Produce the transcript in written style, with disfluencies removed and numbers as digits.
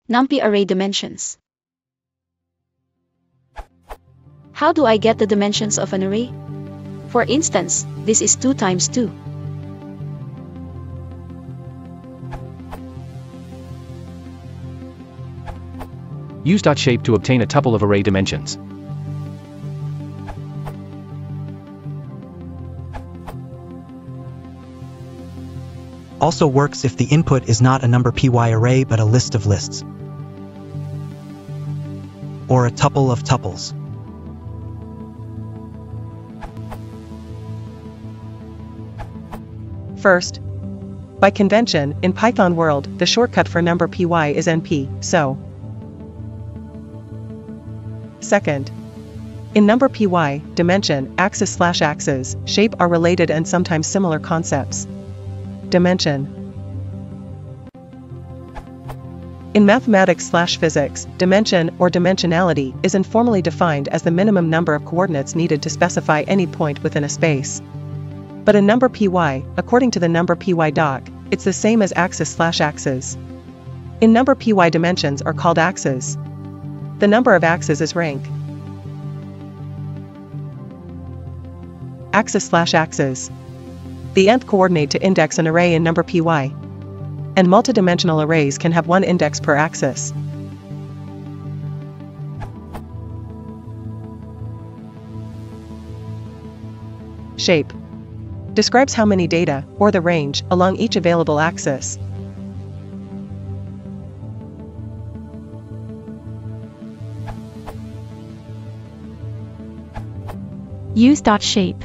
Numpy array dimensions. How do I get the dimensions of an array? For instance, this is 2 times 2. Use .shape to obtain a tuple of array dimensions. Also works if the input is not a number py array but a list of lists, or a tuple of tuples. First, by convention, in Python world, the shortcut for number py is np, so. Second, in number py, dimension, axis/axis, shape are related and sometimes similar concepts. Dimension. In mathematics/physics, dimension or dimensionality is informally defined as the minimum number of coordinates needed to specify any point within a space. But in number py, according to the number py doc, it's the same as axis/axis. In number py, dimensions are called axes. The number of axes is rank. Axis/axis. The nth coordinate to index an array in number py. And multidimensional arrays can have one index per axis. Shape. Describes how many data, or the range, along each available axis. Use .shape.